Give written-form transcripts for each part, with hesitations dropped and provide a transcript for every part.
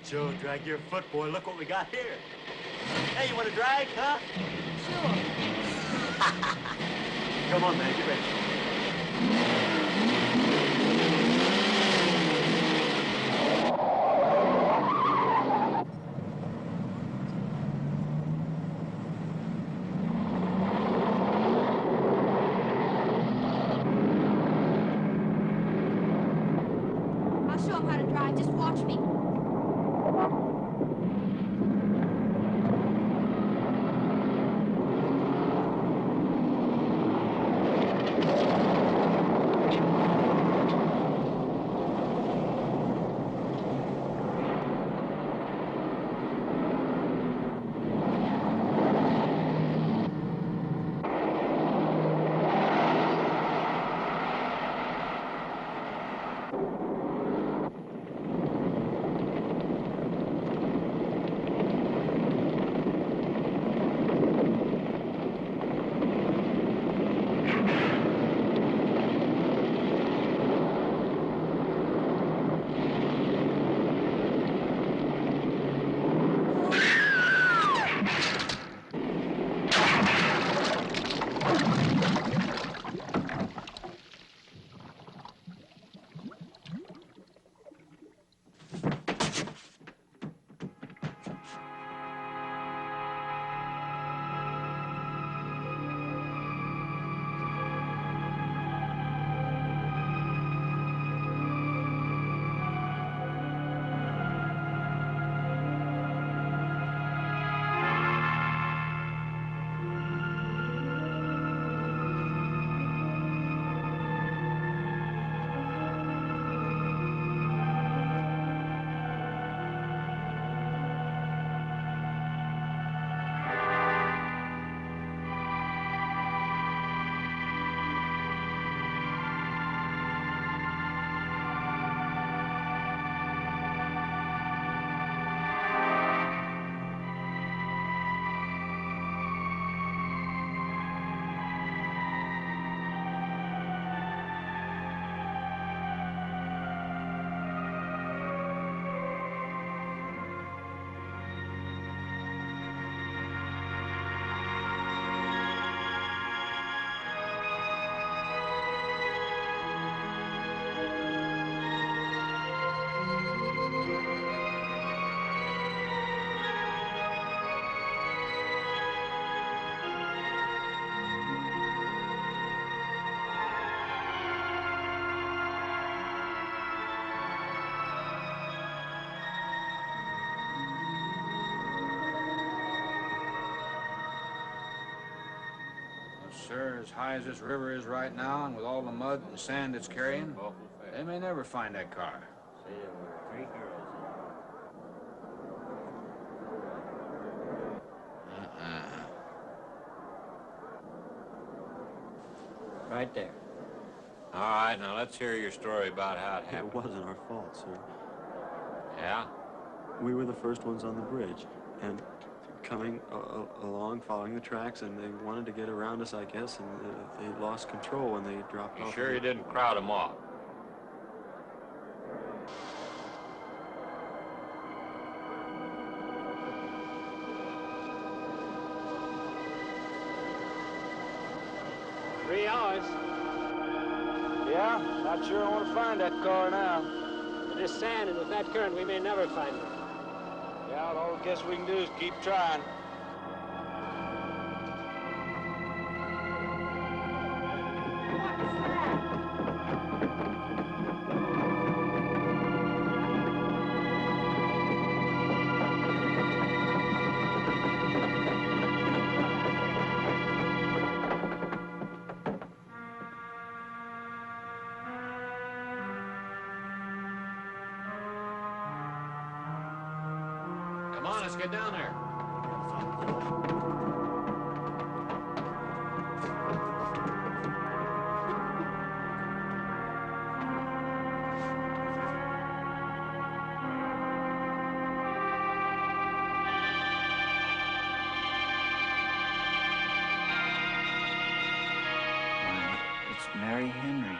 Joe, drag your foot, boy. Look what we got here. Hey, you want to drag, huh? Sure. Come on, man. Get ready. I'll show him how to drive. Just watch me. Sir, as high as this river is right now, and with all the mud and sand it's carrying, they may never find that car. See, there were 3 girls. Right there. All right, now let's hear your story about how it It happened. wasn't our fault, sir. Yeah? We were the first ones on the bridge, and coming along, following the tracks, and they wanted to get around us, I guess, and they lost control when they dropped off. You sure you didn't crowd them off? Yeah, not sure I want to find that car now. With this sand and with that current, we may never find it. Yeah, all I guess we can do is keep trying. Come on, let's get down there. It's Mary Henry.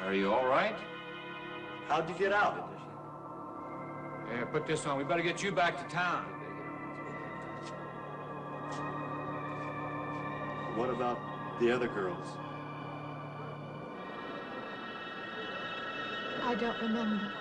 Are you all right? How'd you get out? Here, put this on. We better get you back to town. What about the other girls? I don't remember.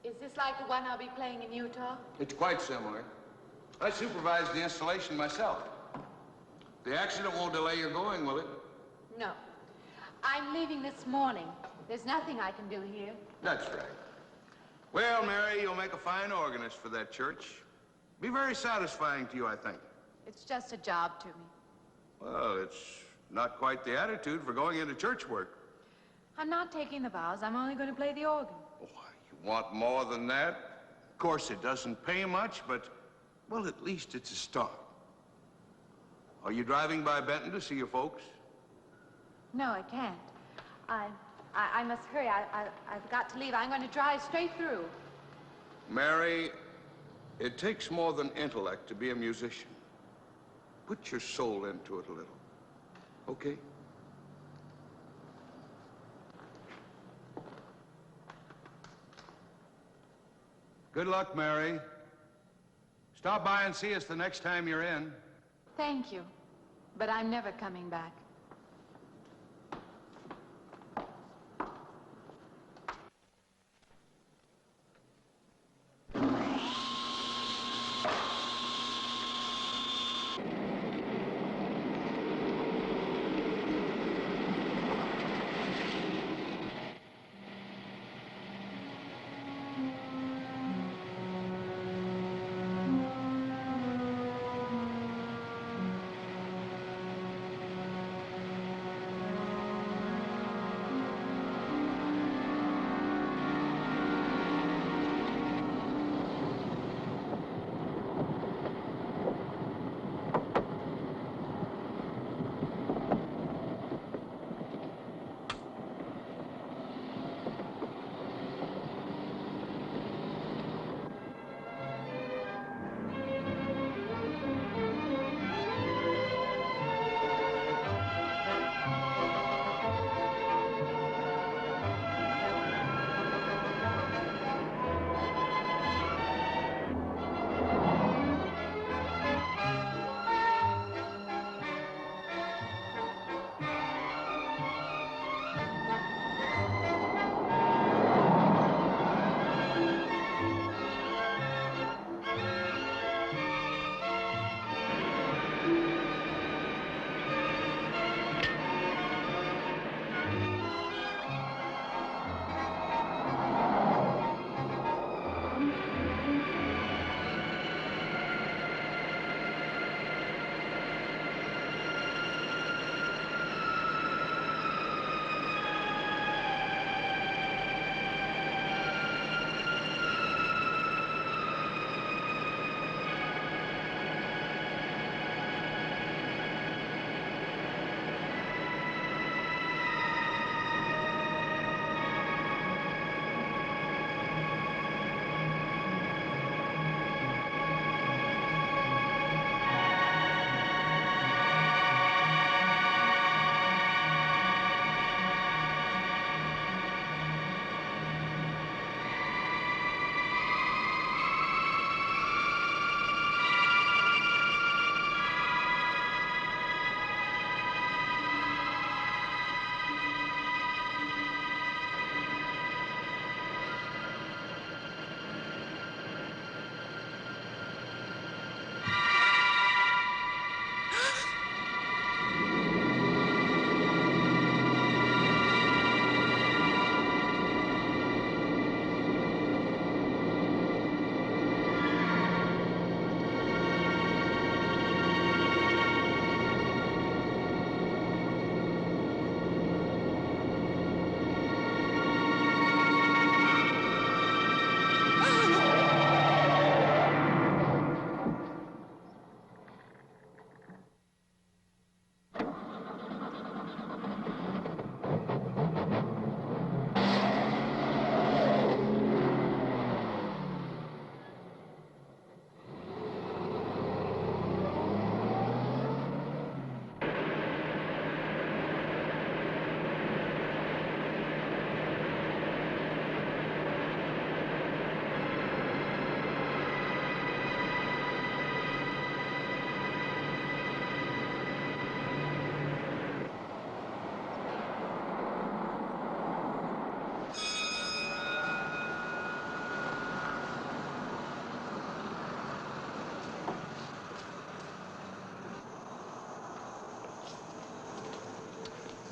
Is this like the one I'll be playing in Utah? It's quite similar. I supervised the installation myself. The accident won't delay your going, will it? No. I'm leaving this morning. There's nothing I can do here. That's right. Well, Mary, you'll make a fine organist for that church. Be very satisfying to you, I think. It's just a job to me. Well, it's not quite the attitude for going into church work. I'm not taking the vows. I'm only going to play the organ. Oh, you want more than that? Of course, it doesn't pay much, but, well, at least it's a start. Are you driving by Benton to see your folks? No, I can't. I must hurry. I've got to leave. I'm going to drive straight through. Mary, it takes more than intellect to be a musician. Put your soul into it a little, okay? Good luck, Mary. Stop by and see us the next time you're in. Thank you, but I'm never coming back.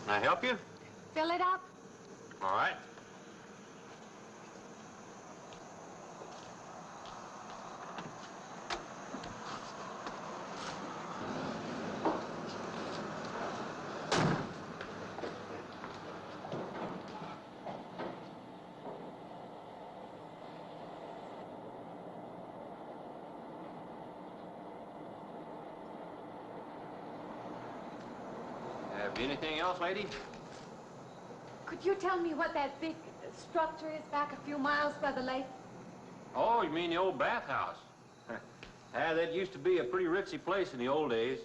Can I help you? Fill it up. All right. Anything else, lady? Could you tell me what that big structure is back a few miles by the lake? Oh, you mean the old bathhouse? That used to be a pretty ritzy place in the old days.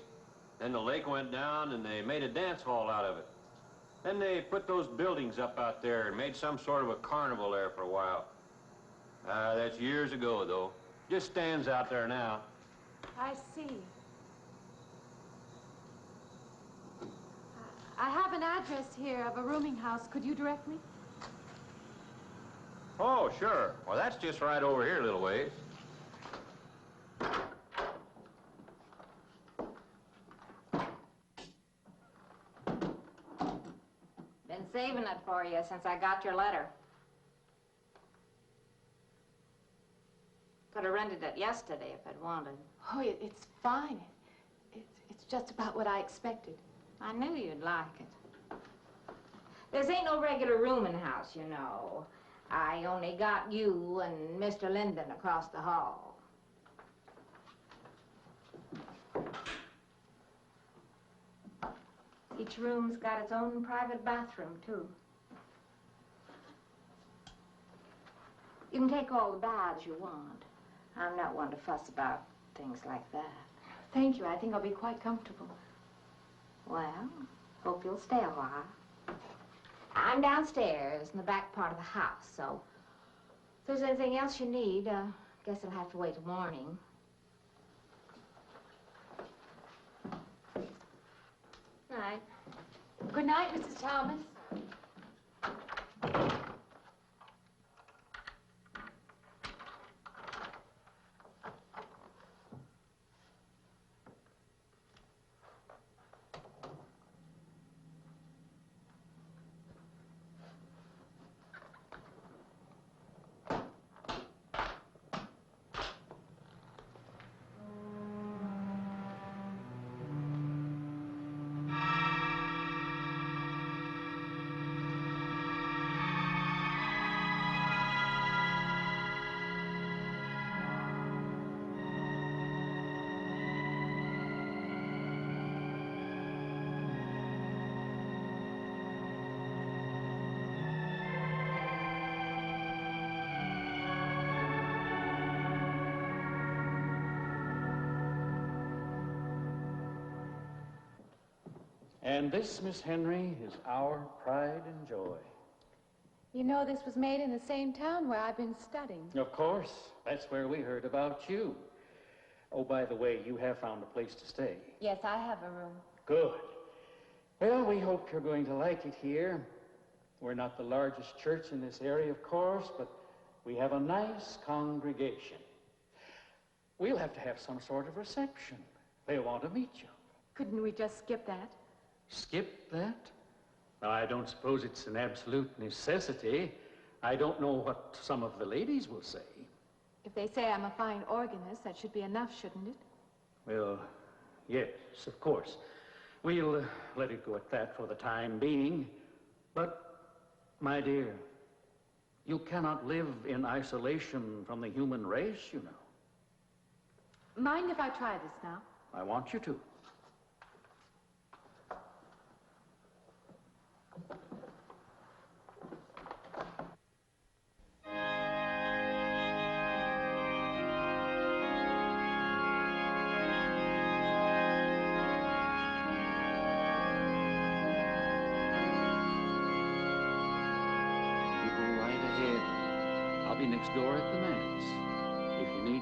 Then the lake went down and they made a dance hall out of it. Then they put those buildings up out there and made some sort of a carnival there for a while. That's years ago, though. Just stands out there now. I see. I have an address here of a rooming house. Could you direct me? Oh, sure. Well, that's just right over here a little ways. Been saving it for you since I got your letter. Could have rented it yesterday if I'd wanted. Oh, it's fine. It's just about what I expected. I knew you'd like it. This ain't no regular rooming house, you know. I only got you and Mr. Linden across the hall. Each room's got its own private bathroom, too. You can take all the baths you want. I'm not one to fuss about things like that. Thank you. I think I'll be quite comfortable. Well, hope you'll stay a while. I'm downstairs in the back part of the house, so if there's anything else you need, guess it'll have to wait till morning. Night. Good night, Mrs. Thomas. And this, Miss Henry, is our pride and joy. You know, this was made in the same town where I've been studying. Of course. That's where we heard about you. Oh, by the way, you have found a place to stay. Yes, I have a room. Good. Well, we hope you're going to like it here. We're not the largest church in this area, of course, but we have a nice congregation. We'll have to have some sort of reception. They'll want to meet you. Couldn't we just skip that? Skip that? Now, I don't suppose it's an absolute necessity. I don't know what some of the ladies will say. If they say I'm a fine organist, that should be enough, shouldn't it? Well, yes, of course. We'll let it go at that for the time being. But, my dear, you cannot live in isolation from the human race, you know. Mind if I try this now? I want you to. Next door at the manse, if you need me.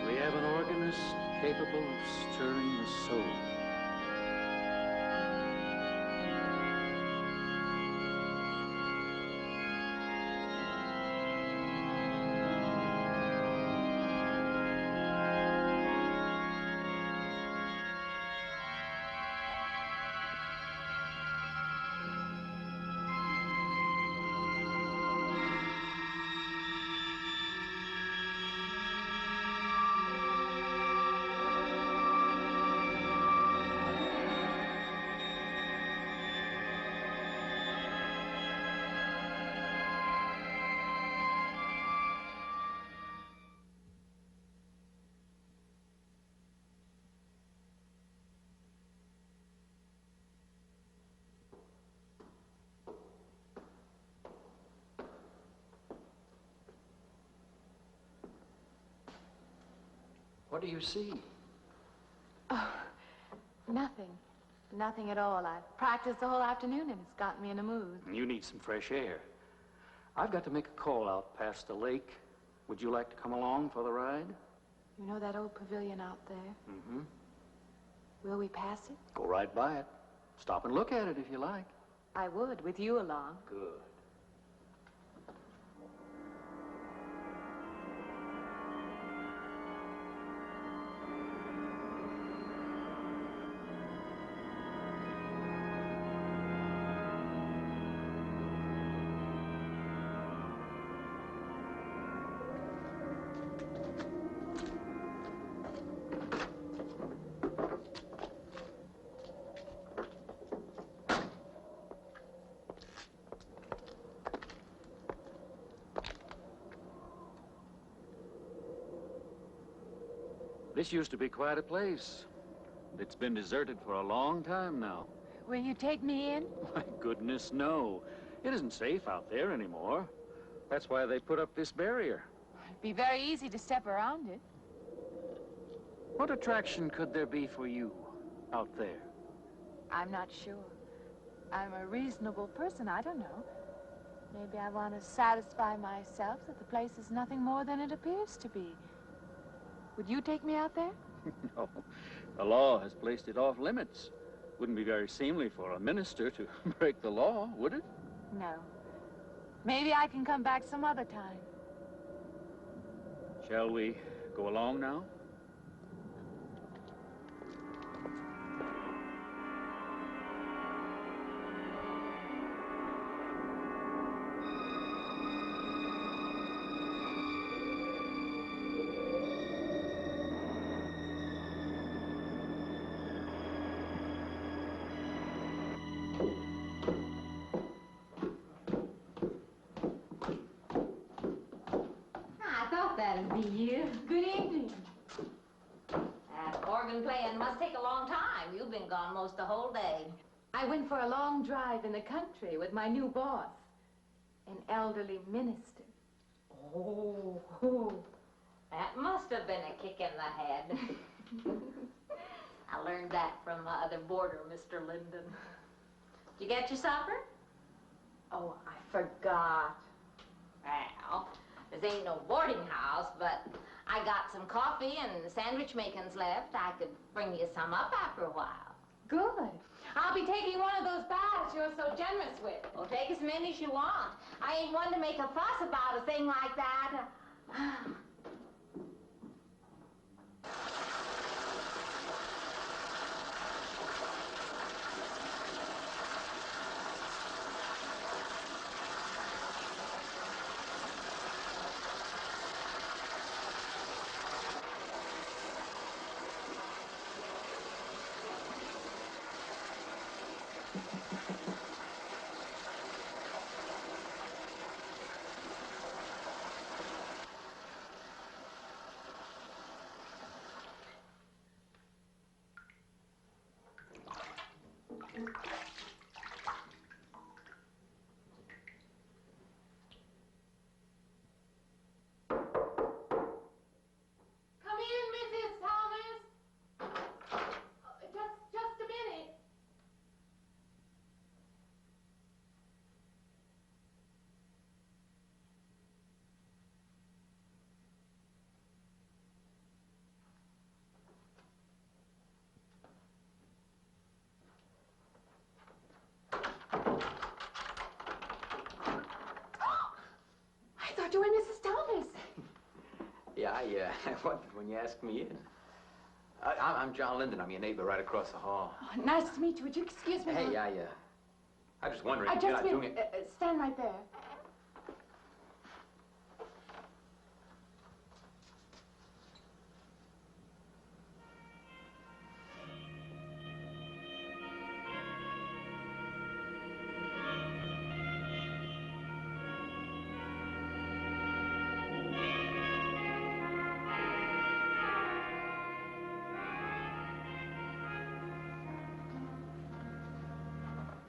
We have an organist capable of stirring the soul. What do you see? Oh, nothing. Nothing at all. I've practiced the whole afternoon and it's gotten me in a mood. You need some fresh air. I've got to make a call out past the lake. Would you like to come along for the ride? You know that old pavilion out there? Mm-hmm. Will we pass it? Go right by it. Stop and look at it if you like. I would, with you along. Good. This used to be quite a place. It's been deserted for a long time now. Will you take me in? My goodness, no. It isn't safe out there anymore. That's why they put up this barrier. It'd be very easy to step around it. What attraction could there be for you out there? I'm not sure. I'm a reasonable person. I don't know. Maybe I want to satisfy myself that the place is nothing more than it appears to be. Would you take me out there? No. The law has placed it off limits. Wouldn't be very seemly for a minister to break the law, would it? No. Maybe I can come back some other time. Shall we go along now? That'd be you. Good evening. That organ playing must take a long time. You've been gone most the whole day. I went for a long drive in the country with my new boss, an elderly minister. Oh, that must have been a kick in the head. I learned that from my other boarder, Mr. Linden. Did you get your supper? Oh, I forgot. Well, this ain't no boarding house, but I got some coffee and sandwich makings left. I could bring you some up after a while. Good. I'll be taking one of those baths you're so generous with. Well, take as many as you want. I ain't one to make a fuss about a thing like that. You and Mrs. Thomas. Yeah, I wondered when you asked me in. I'm John Linden. I'm your neighbor right across the hall. Oh, nice to meet you. Would you excuse me? Hey, I was just wondering if just you're not doing it. Stand right there.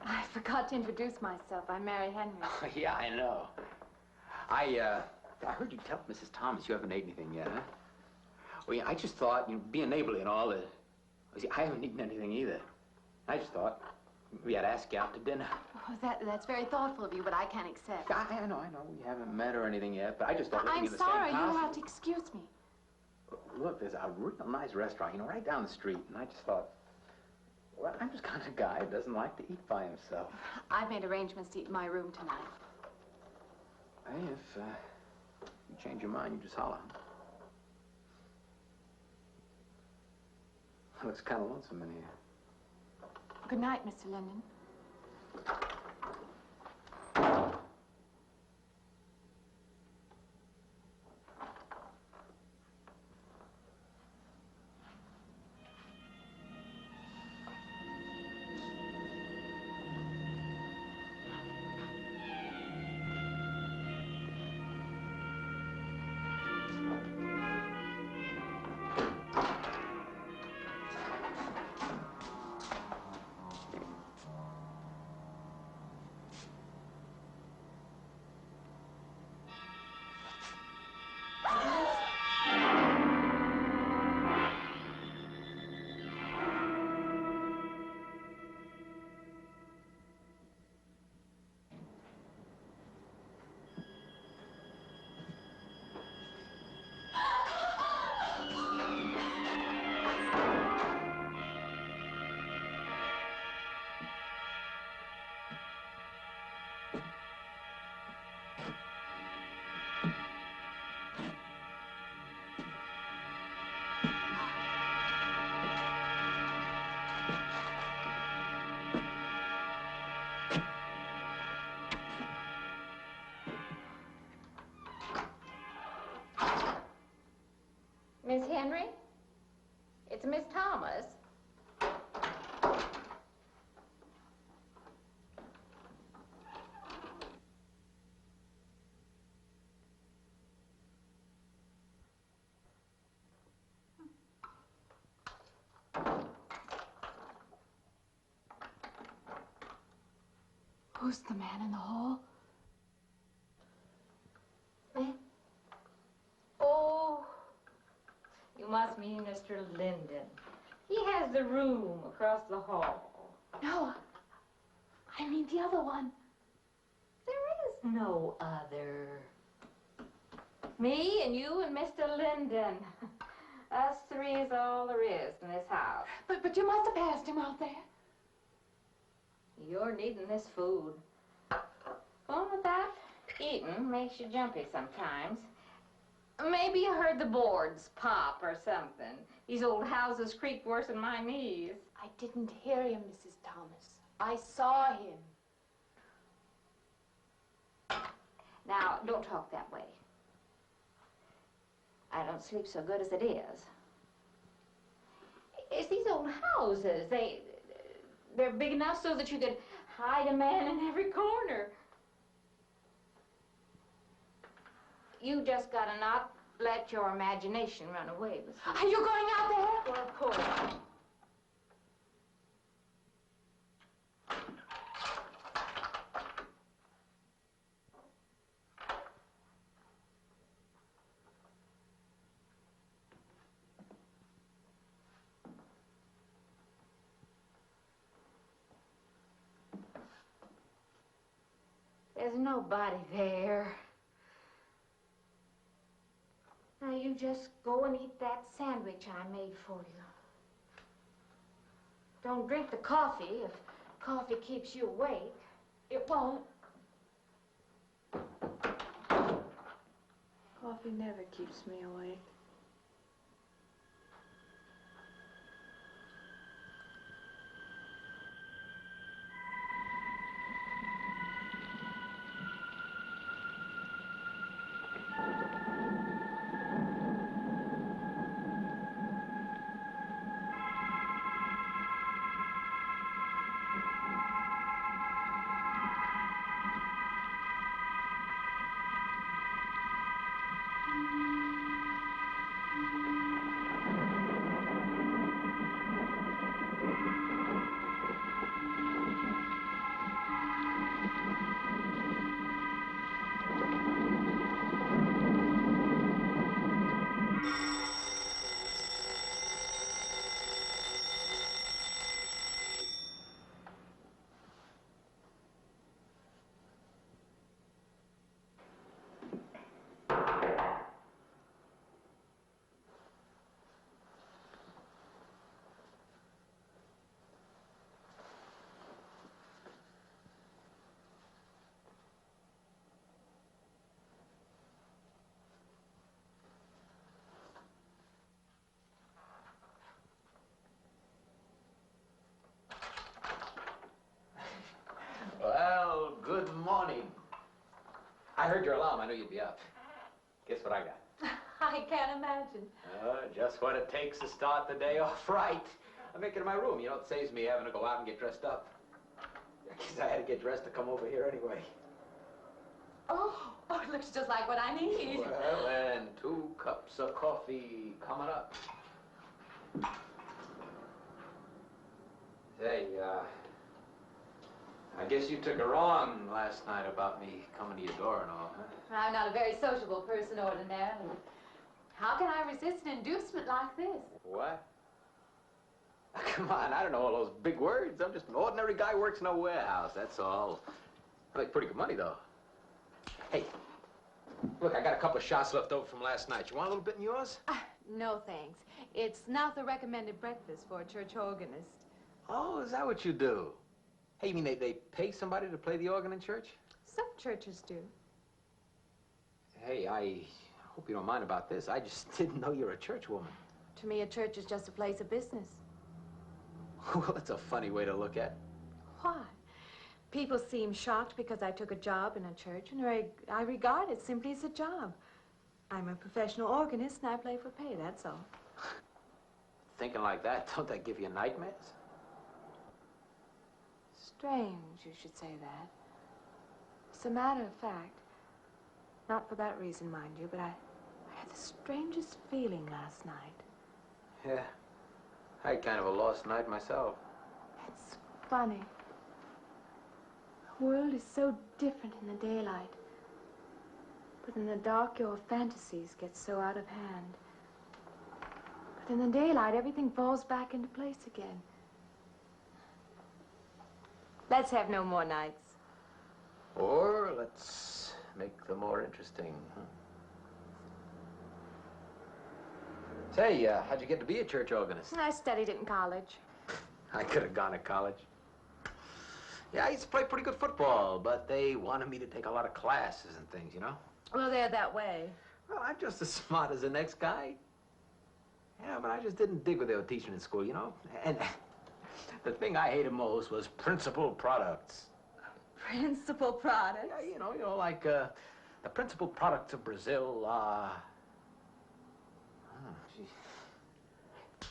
I forgot to introduce myself. I'm Mary Henry. Oh, yeah, I know. I heard you tell Mrs. Thomas you haven't ate anything yet, huh? Well, yeah, I just thought, you know, being neighborly and all, see, I haven't eaten anything either. I just thought maybe I'd ask you out to dinner. Oh, that's very thoughtful of you, but I can't accept. I know. We haven't met or anything yet, but I just thought I'm maybe the sorry. same You'll house. have to excuse me. Look, there's a real nice restaurant, you know, right down the street, and I just thought, well, I'm just kind of a guy who doesn't like to eat by himself. I've made arrangements to eat in my room tonight. Hey, if you change your mind, you just holler. Looks kind of lonesome in here. Good night, Mr. Linden. Miss Henry? It's Miss Thomas. Who's the man in the hall? Oh, you must mean Mr. Linden. He has the room across the hall. No, I mean the other one. There is no other. Me and you and Mr. Linden. Us three is all there is in this house. But you must have passed him out there. You're needing this food. Going without eating makes you jumpy sometimes. Maybe you heard the boards pop or something. These old houses creak worse than my knees. I didn't hear him, Mrs. Thomas. I saw him. Now, don't talk that way. I don't sleep so good as it is. It's these old houses. They're big enough so that you could hide a man in every corner. You just gotta not let your imagination run away with you. Are you going out there? Well, of course. There's nobody there. Now you just go and eat that sandwich I made for you. Don't drink the coffee. If coffee keeps you awake, it won't. Coffee never keeps me awake. I heard your alarm. I knew you'd be up. Guess what I got? I can't imagine. Just what it takes to start the day off right. I make it in my room. You know, it saves me having to go out and get dressed up. Because I had to get dressed to come over here anyway. Oh, it looks just like what I need. Well, and 2 cups of coffee coming up. Say, I guess you took her on last night about me coming to your door and all, huh? I'm not a very sociable person ordinarily. How can I resist an inducement like this? What? Come on, I don't know all those big words. I'm just an ordinary guy who works in a warehouse, that's all. I make pretty good money, though. Hey, look, I got a couple of shots left over from last night. You want a little bit in yours? No, thanks. It's not the recommended breakfast for a church organist. Oh, is that what you do? Hey, you mean they pay somebody to play the organ in church? Some churches do. Hey, I hope you don't mind about this. I just didn't know you're a church woman. To me, a church is just a place of business. Well, that's a funny way to look at it. Why? People seem shocked because I took a job in a church, and I regard it simply as a job. I'm a professional organist, and I play for pay, that's all. Thinking like that, don't that give you nightmares? Strange you should say that. As a matter of fact, not for that reason, mind you, but I had the strangest feeling last night. Yeah, I had kind of a lost night myself. It's funny. The world is so different in the daylight. But in the dark, your fantasies get so out of hand. But in the daylight, everything falls back into place again. Let's have no more nights. Or let's make them more interesting. Say, how'd you get to be a church organist? I studied it in college. I could have gone to college. Yeah, I used to play pretty good football, but they wanted me to take a lot of classes and things, you know? Well, they're that way. Well, I'm just as smart as the next guy. Yeah, but I just didn't dig what they were teaching in school, you know? And the thing I hated most was principal products. Principal products? Yeah, you know, like the principal products of Brazil are...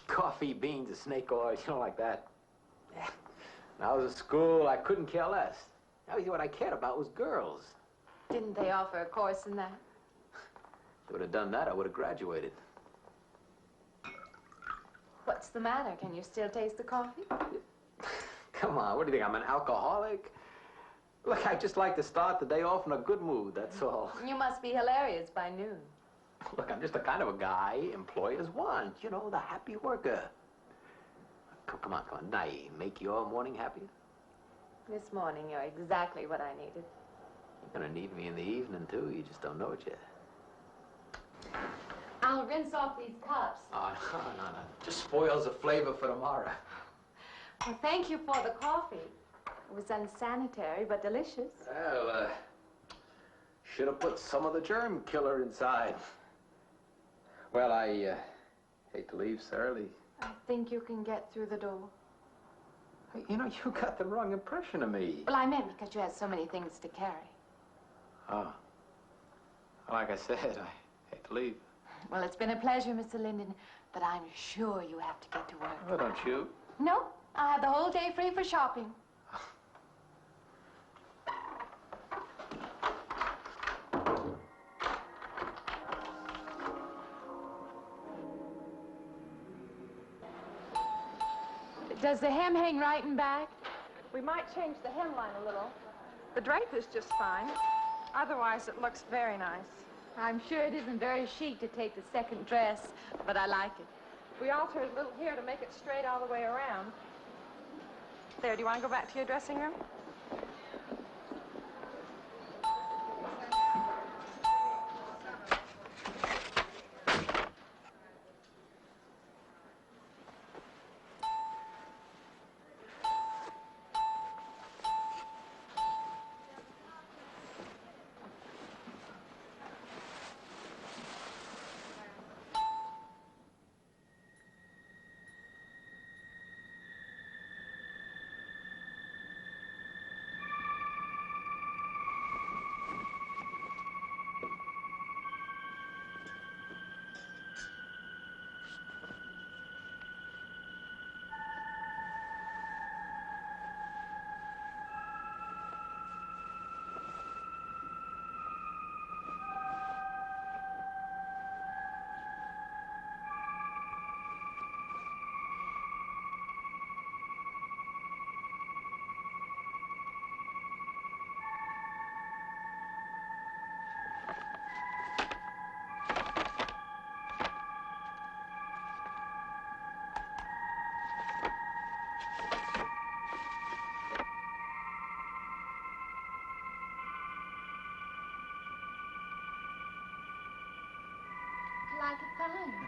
coffee, beans, snake oil, you know, like that. Yeah. When I was at school, I couldn't care less. Now, what I cared about was girls. Didn't they offer a course in that? If they would have done that, I would have graduated. What's the matter? Can you still taste the coffee? Come on, what do you think, I'm an alcoholic? Look, I just like to start the day off in a good mood, that's all. You must be hilarious by noon. Look, I'm just the kind of a guy employers want, you know, the happy worker. Come on, did I make your morning happier? This morning, you're exactly what I needed. You're gonna need me in the evening, too. You just don't know it yet. I'll rinse off these cups. Oh, no. Just spoils the flavor for tomorrow. Well, thank you for the coffee. It was unsanitary, but delicious. Well, should have put some of the germ killer inside. Well, I hate to leave so early. I think you can get through the door. Hey, you know, you got the wrong impression of me. Well, I meant because you had so many things to carry. Oh. Like I said, I hate to leave. Well, it's been a pleasure, Mr. Linden, but I'm sure you have to get to work. Oh, don't you? No, I have the whole day free for shopping. Does the hem hang right and back? We might change the hemline a little. The drape is just fine. Otherwise, it looks very nice. I'm sure it isn't very chic to take the second dress, but I like it. We altered a little here to make it straight all the way around. There, do you want to go back to your dressing room?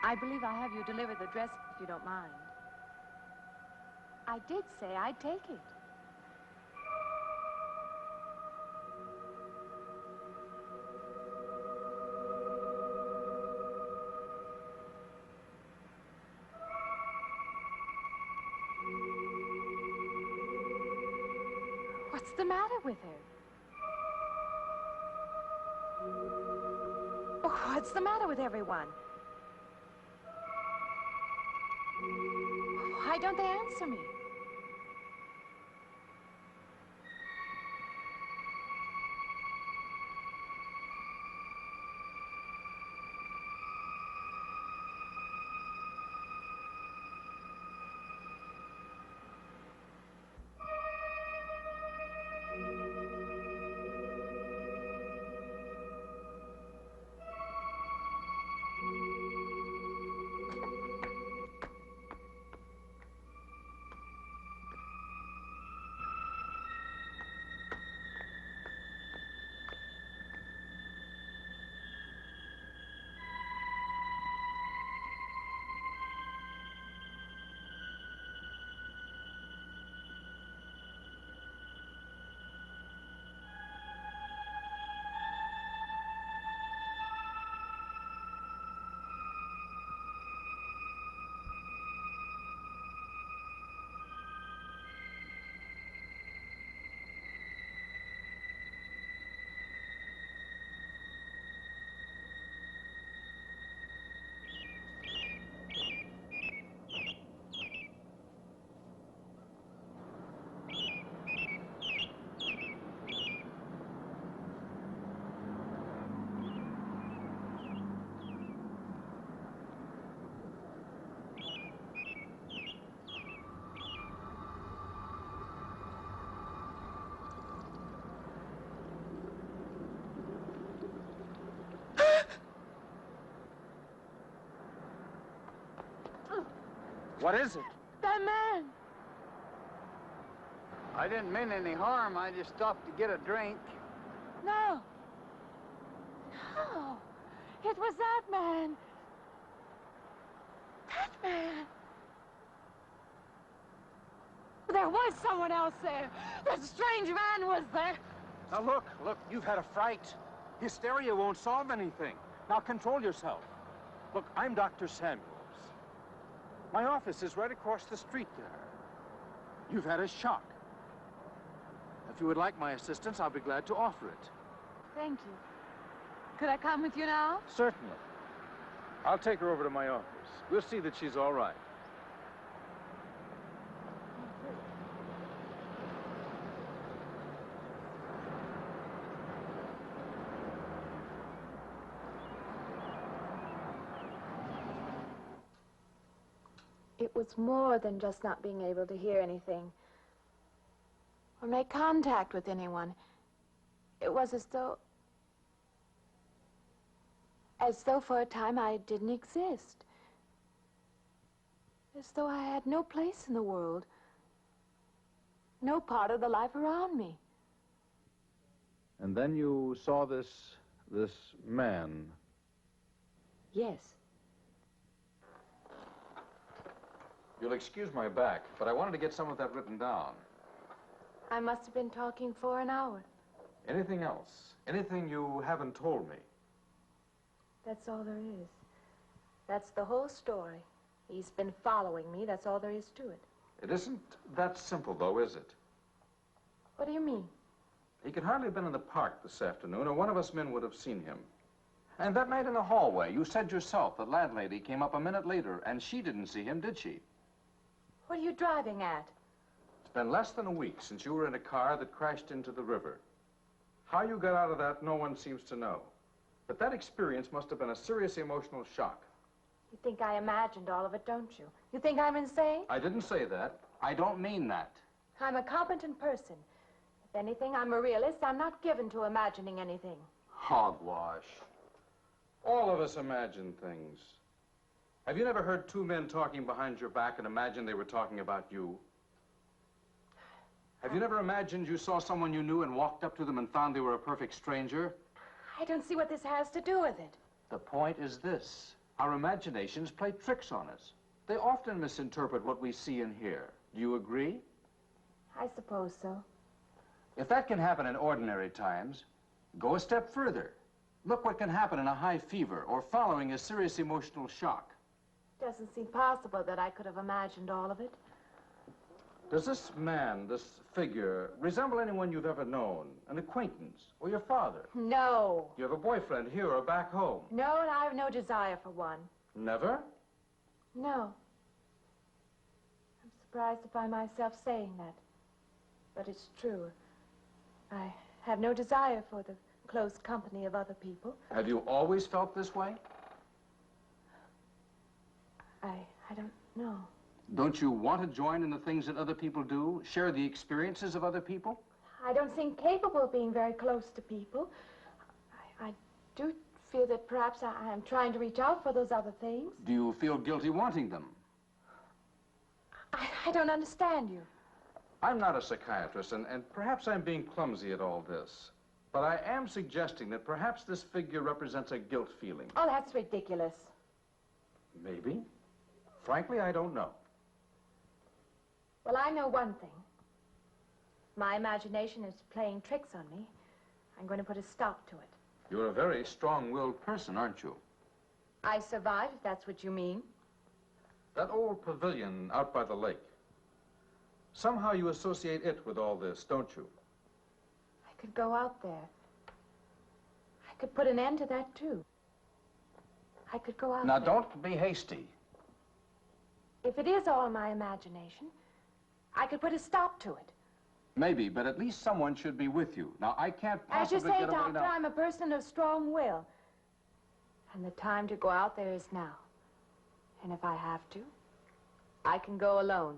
I believe I have you deliver the dress if you don't mind. I did say I'd take it. What's the matter with her? Oh, what's the matter with everyone? Why don't they answer me? What is it? That man! I didn't mean any harm. I just stopped to get a drink. No. No. It was that man. That man. There was someone else there. That strange man was there. Now look, you've had a fright. Hysteria won't solve anything. Now control yourself. Look, I'm Dr. Samuels. My office is right across the street there. You've had a shock. If you would like my assistance, I'll be glad to offer it. Thank you. Could I come with you now? Certainly. I'll take her over to my office. We'll see that she's all right. It was more than just not being able to hear anything or make contact with anyone. It was as though for a time I didn't exist. As though I had no place in the world, no part of the life around me. And then you saw this man. Yes. You'll excuse my back, but I wanted to get some of that written down. I must have been talking for an hour. Anything else? Anything you haven't told me? That's all there is. That's the whole story. He's been following me. That's all there is to it. It isn't that simple, though, is it? What do you mean? He could hardly have been in the park this afternoon, or one of us men would have seen him. And that night in the hallway, you said yourself the landlady came up a minute later, and she didn't see him, did she? What are you driving at? It's been less than a week since you were in a car that crashed into the river. How you got out of that, no one seems to know. But that experience must have been a serious emotional shock. You think I imagined all of it, don't you? You think I'm insane? I didn't say that. I don't mean that. I'm a competent person. If anything, I'm a realist. I'm not given to imagining anything. Hogwash. All of us imagine things. Have you never heard two men talking behind your back and imagined they were talking about you? Have you never imagined you saw someone you knew and walked up to them and found they were a perfect stranger? I don't see what this has to do with it. The point is this. Our imaginations play tricks on us. They often misinterpret what we see and hear. Do you agree? I suppose so. If that can happen in ordinary times, go a step further. Look what can happen in a high fever or following a serious emotional shock. Doesn't seem possible that I could have imagined all of it. Does this man, this figure, resemble anyone you've ever known? An acquaintance? Or your father? No. You have a boyfriend here or back home? No, and I have no desire for one. Never? No. I'm surprised to find myself saying that. But it's true. I have no desire for the close company of other people. Have you always felt this way? I don't know. Don't you want to join in the things that other people do? Share the experiences of other people? I don't seem capable of being very close to people. I do feel that perhaps I am trying to reach out for those other things. Do you feel guilty wanting them? I don't understand you. I'm not a psychiatrist, and perhaps I'm being clumsy at all this. But I am suggesting that perhaps this figure represents a guilt feeling. Oh, that's ridiculous. Maybe. Frankly, I don't know. Well, I know one thing. My imagination is playing tricks on me. I'm going to put a stop to it. You're a very strong-willed person, aren't you? I survived, if that's what you mean. That old pavilion out by the lake. Somehow you associate it with all this, don't you? I could go out there. I could put an end to that, too. I could go out Now, there. don't be hasty. If it is all my imagination, I could put a stop to it. Maybe, but at least someone should be with you. Now, I can't As you possibly say, get away Doctor, now. I'm a person of strong will. And the time to go out there is now. And if I have to, I can go alone.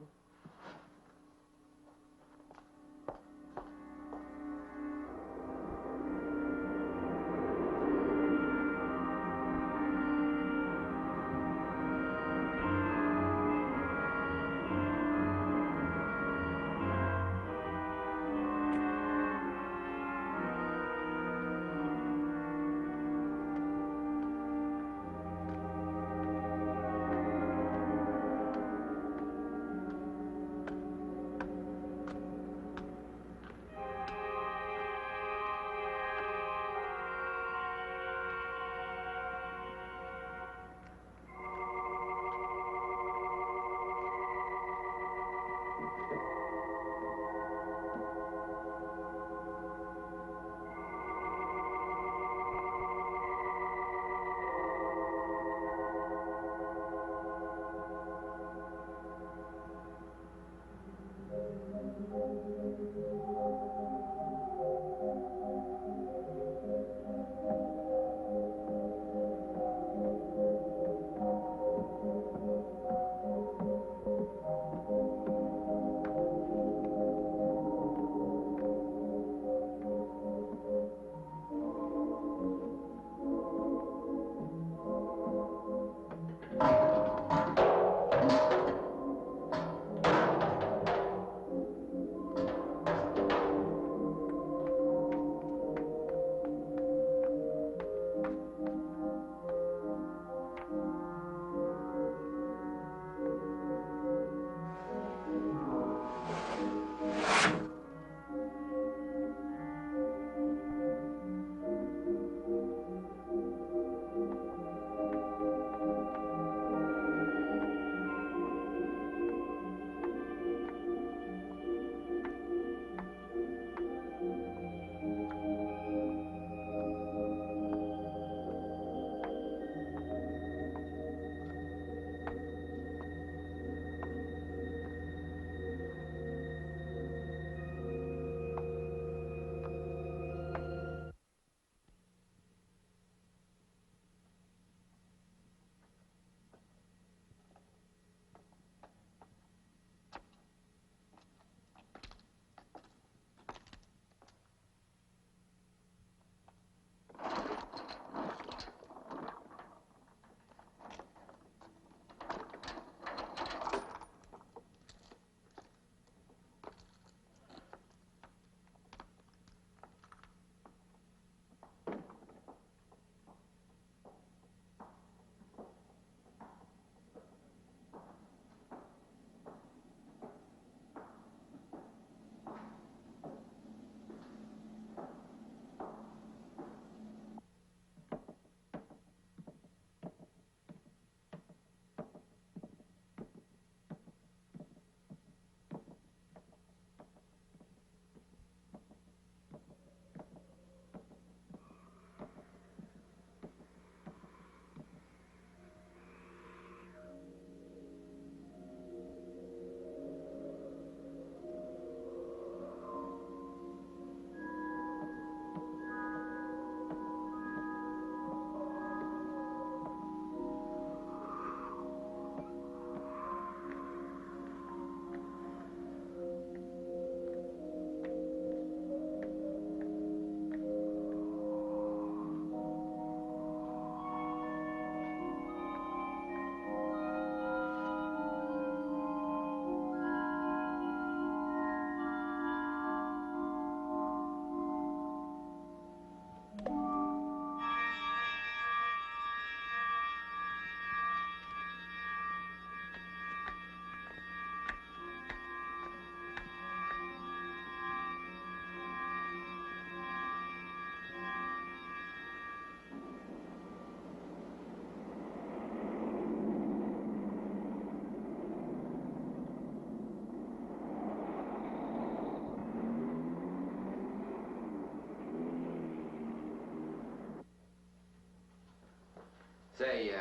Say,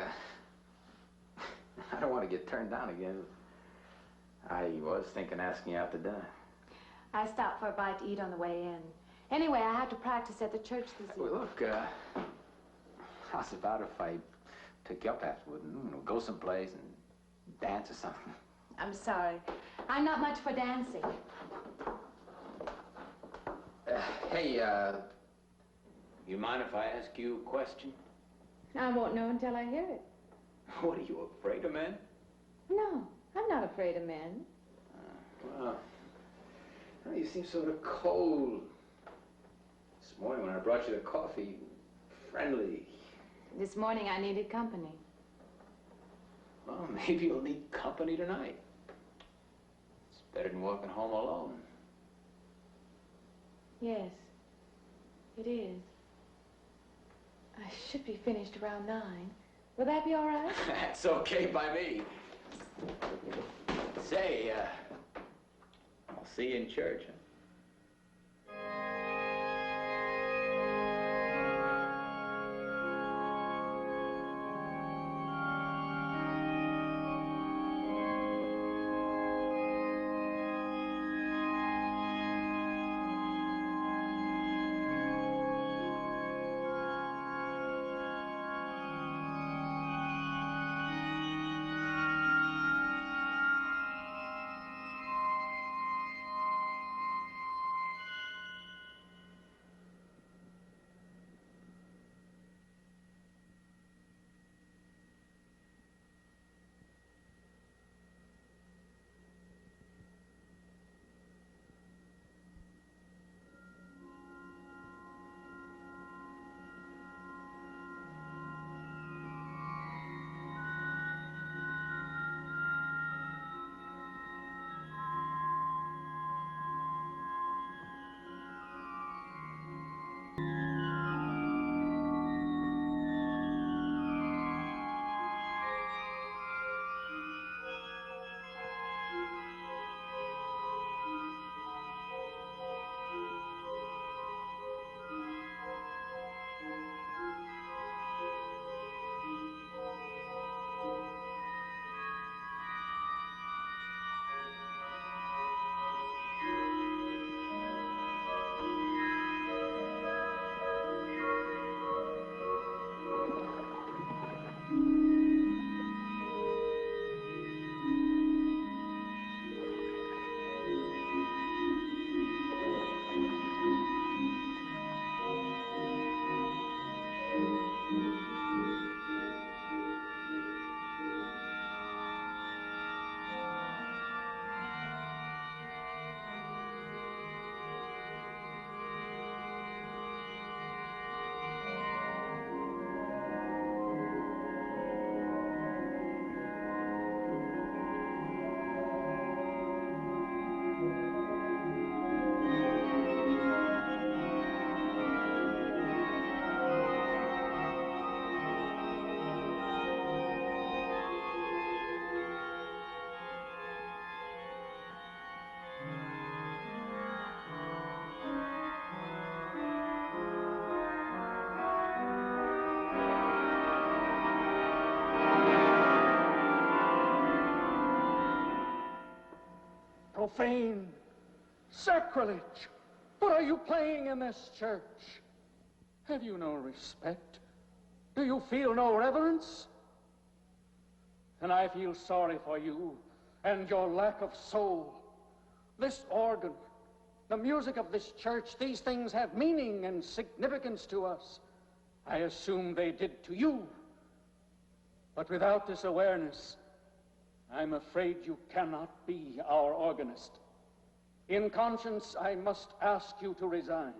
I don't want to get turned down again. I was thinking asking you out to dinner. I stopped for a bite to eat on the way in. Anyway, I have to practice at the church this evening. Well, look, how's about if I took you up afterward and, you know, go someplace and dance or something? I'm sorry. I'm not much for dancing. Hey, you mind if I ask you a question? I won't know until I hear it. What, are you afraid of men? No, I'm not afraid of men. Well, you seem sort of cold. This morning when I brought you the coffee, friendly. This morning I needed company. Well, maybe you'll need company tonight. It's better than walking home alone. Yes, it is. I should be finished around 9. Will that be all right? That's okay by me. Say, I'll see you in church, huh? Profane, sacrilege. What are you playing in this church? Have you no respect? Do you feel no reverence? And I feel sorry for you and your lack of soul. This organ, the music of this church, these things have meaning and significance to us. I assume they did to you. But without this awareness, I'm afraid you cannot be our organist. In conscience, I must ask you to resign.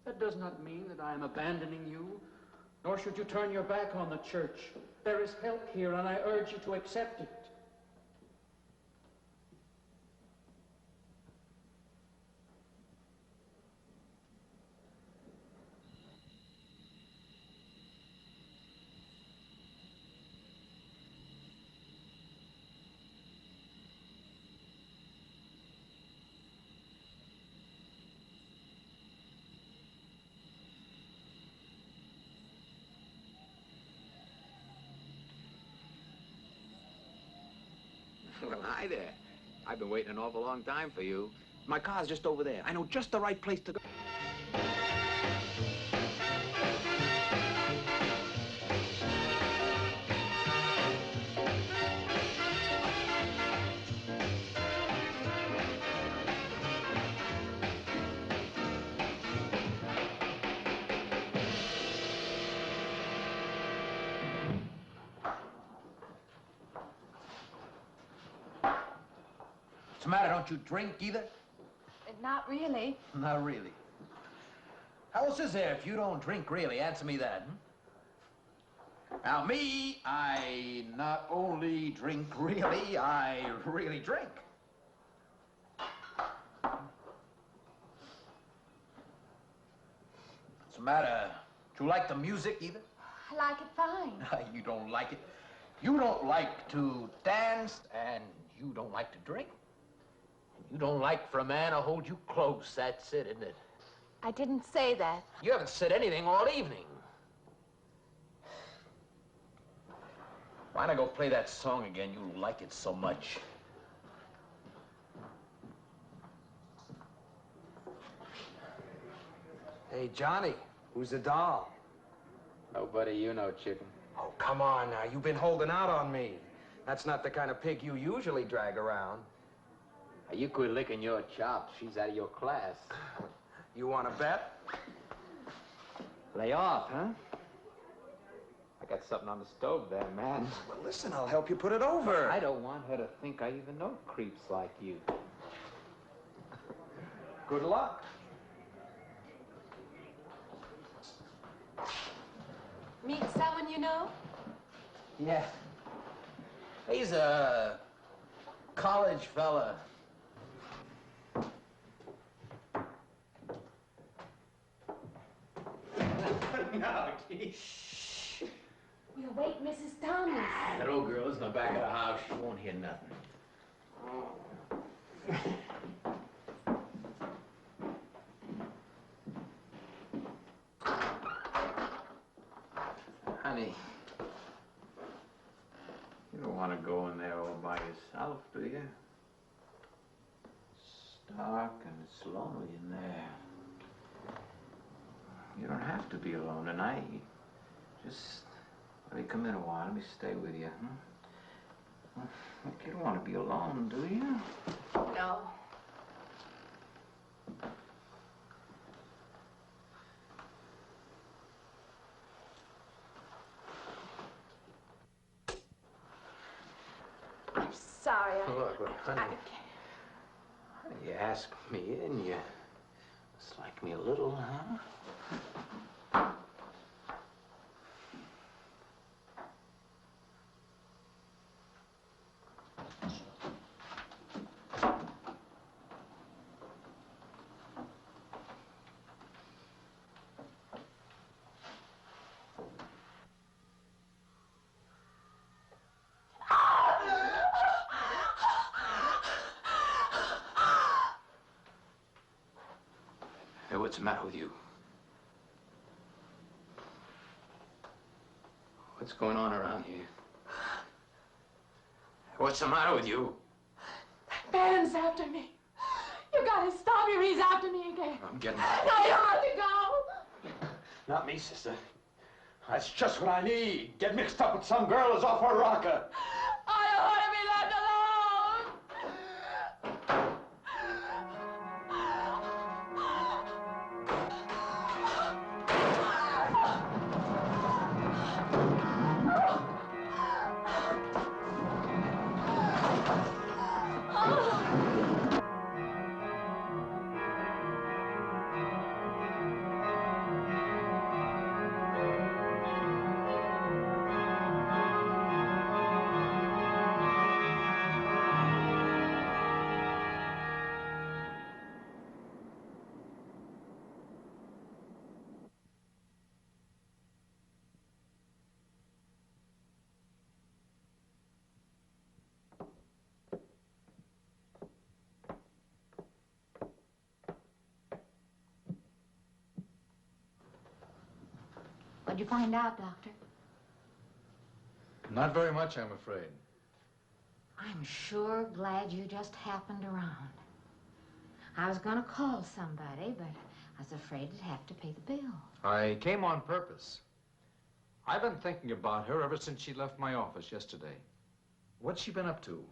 That does not mean that I am abandoning you, nor should you turn your back on the church. There is help here, and I urge you to accept it. Well, hi there. I've been waiting an awful long time for you. My car's just over there. I know just the right place to go. What's the matter? Don't you drink either? Not really. Not really. How else is there if you don't drink really? Answer me that, Now, me, I not only drink really, I really drink. What's the matter? Do you like the music either? I like it fine. You don't like it. You don't like to dance, and you don't like to drink. You don't like for a man to hold you close. That's it, isn't it? I didn't say that. You haven't said anything all evening. Why not go play that song again? You like it so much. Hey, Johnny, who's the doll? Nobody you know, chicken. Oh, come on now. You've been holding out on me. That's not the kind of pig you usually drag around. You quit licking your chops. She's out of your class. You want to bet? Lay off, huh? I got something on the stove there, man. Well, listen, I'll help you put it over. I don't want her to think I even know creeps like you. Good luck. Meet someone you know? Yeah. He's a college fella. No, shh. We'll wake Mrs. Thomas. That old girl's in the back of the house. She won't hear nothing. Honey, you don't want to go in there all by yourself, do you? It's dark and it's lonely in there. You don't have to be alone tonight. Just let me come in a while. Let me stay with you, Look, you don't want to be alone, do you? No. I'm sorry. Look, honey. You asked me in, you dislike me a little, huh? Hey, what's the matter with you? What's going on around here? What's the matter with you? Ben's after me. You gotta stop him. He's after me again. I'm getting out. No, you have to go. Not me, sister. That's just what I need. Get mixed up with some girl who's off her rocker. I don't want to be left alone. What'd you find out, Doctor? Not very much, I'm afraid. I'm sure glad you just happened around. I was gonna call somebody, but I was afraid I'd have to pay the bill. I came on purpose. I've been thinking about her ever since she left my office yesterday. What's she been up to?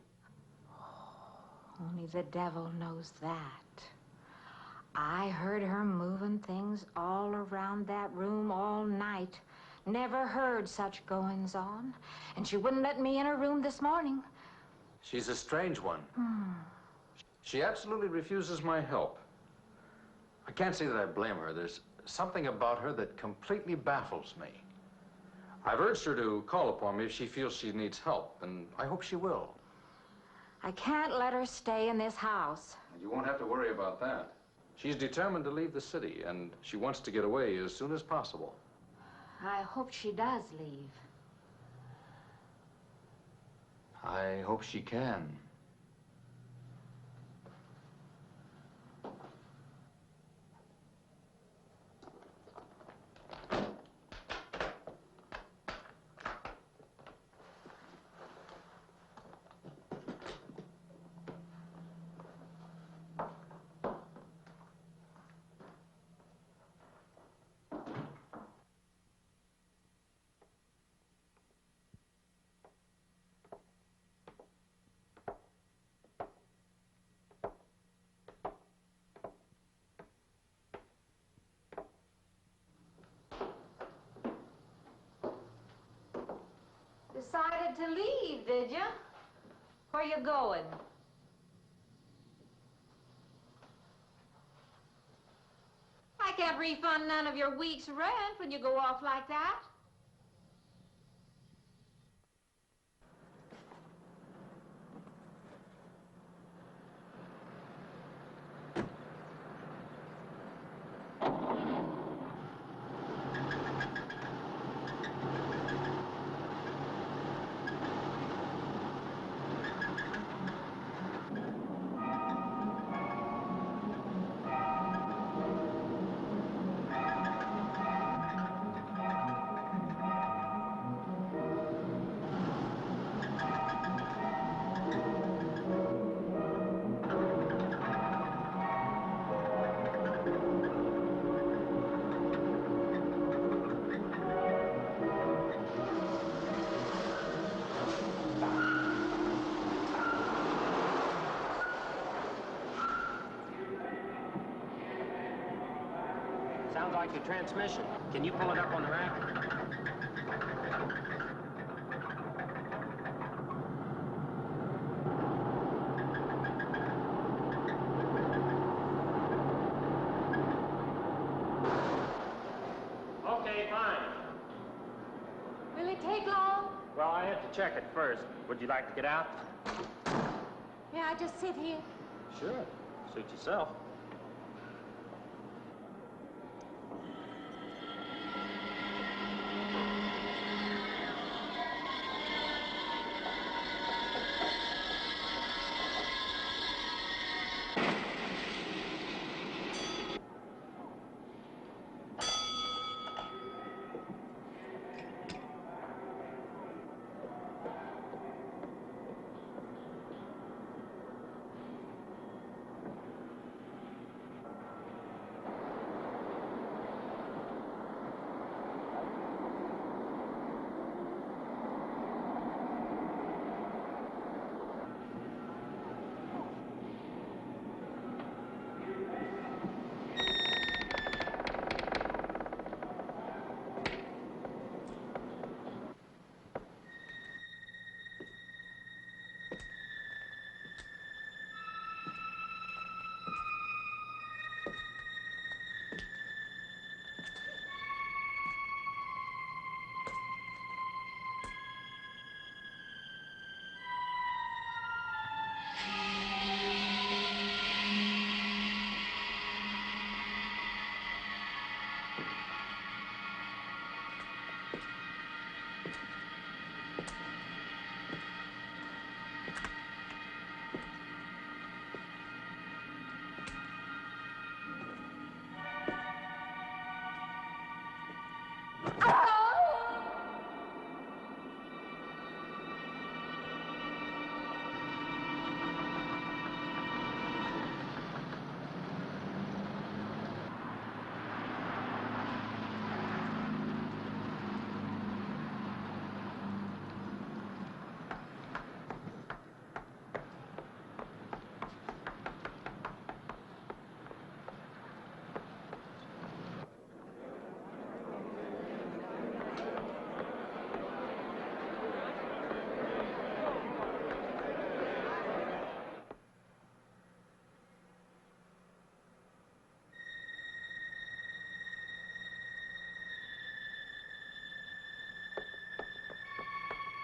Only the devil knows that. I heard her moving things all around that room all night. Never heard such goings on. And she wouldn't let me in her room this morning. She's a strange one. She absolutely refuses my help. I can't say that I blame her. There's something about her that completely baffles me. I've urged her to call upon me if she feels she needs help, and I hope she will. I can't let her stay in this house. You won't have to worry about that. She's determined to leave the city, and she wants to get away as soon as possible. I hope she does leave. I hope she can. Decided to leave, did you? Where you going? I can't refund none of your week's rent when you go off like that. Sounds like your transmission. Can you pull it up on the rack? Okay, fine. Will it take long? Well, I have to check it first. Would you like to get out? May I just sit here? Sure. Suit yourself.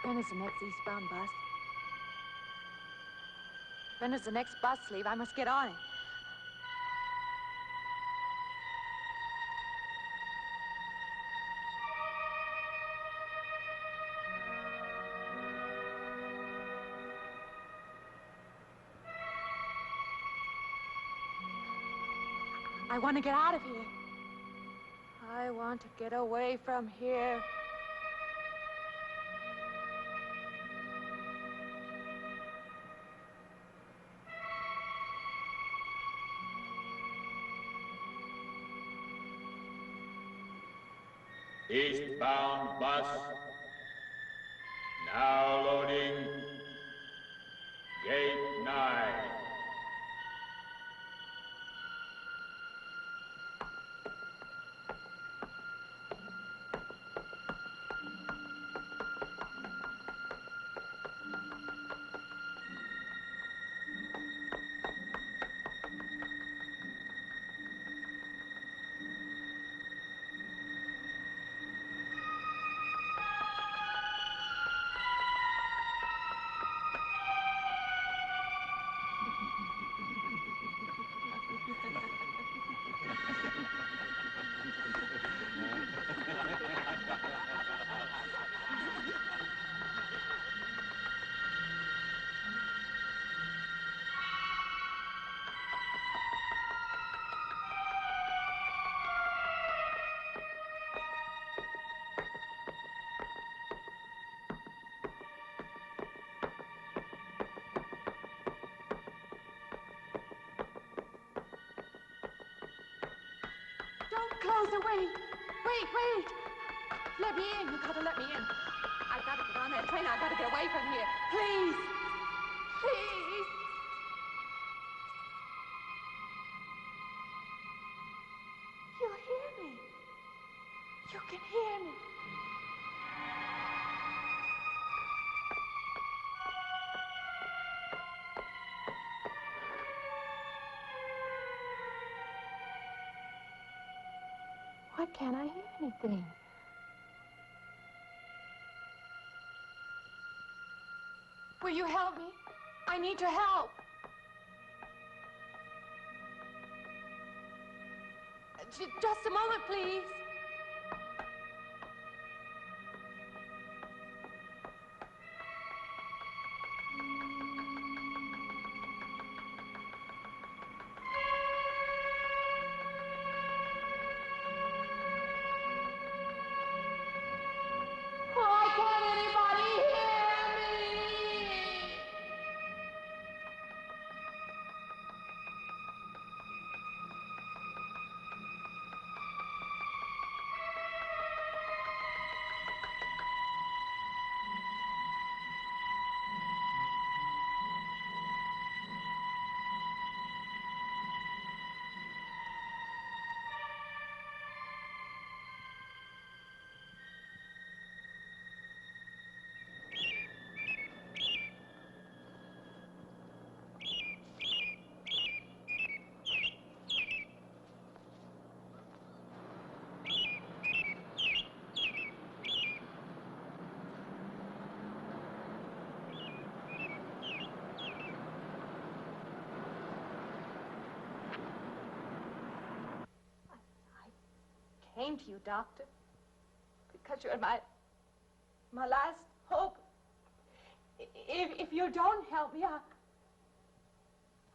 When is the next eastbound bus? When does the next bus leave? I must get on it. I want to get out of here. I want to get away from here. Eastbound bus. Now loading. Gate 9. Close the wait. Wait. Let me in. You gotta let me in. I gotta get on that train. I gotta get away from here. Please. Please. You hear me. You can hear me. Why can't I hear anything? Will you help me? I need your help. Just a moment, please. Came to you, Doctor, because you're my last hope. If you don't help me, I'll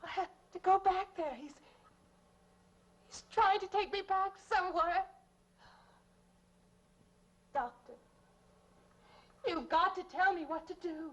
have to go back there. He's trying to take me back somewhere. Doctor, you've got to tell me what to do.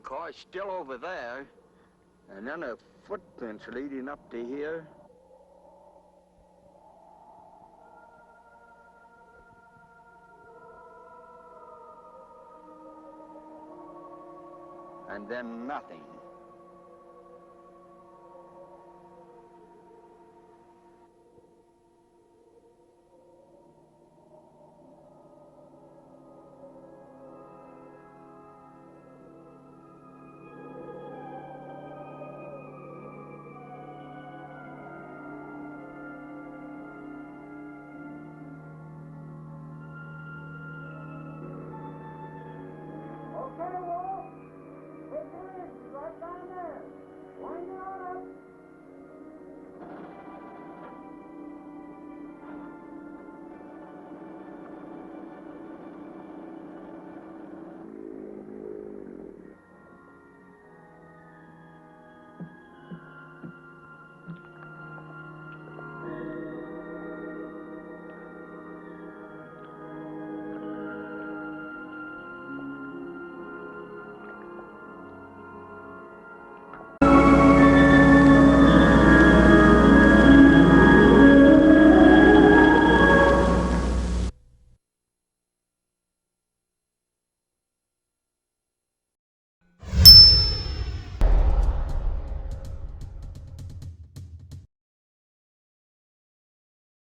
car's still over there. And then the footprints leading up to here. And then nothing. Okay, Wolf. Take your easy. Right down there.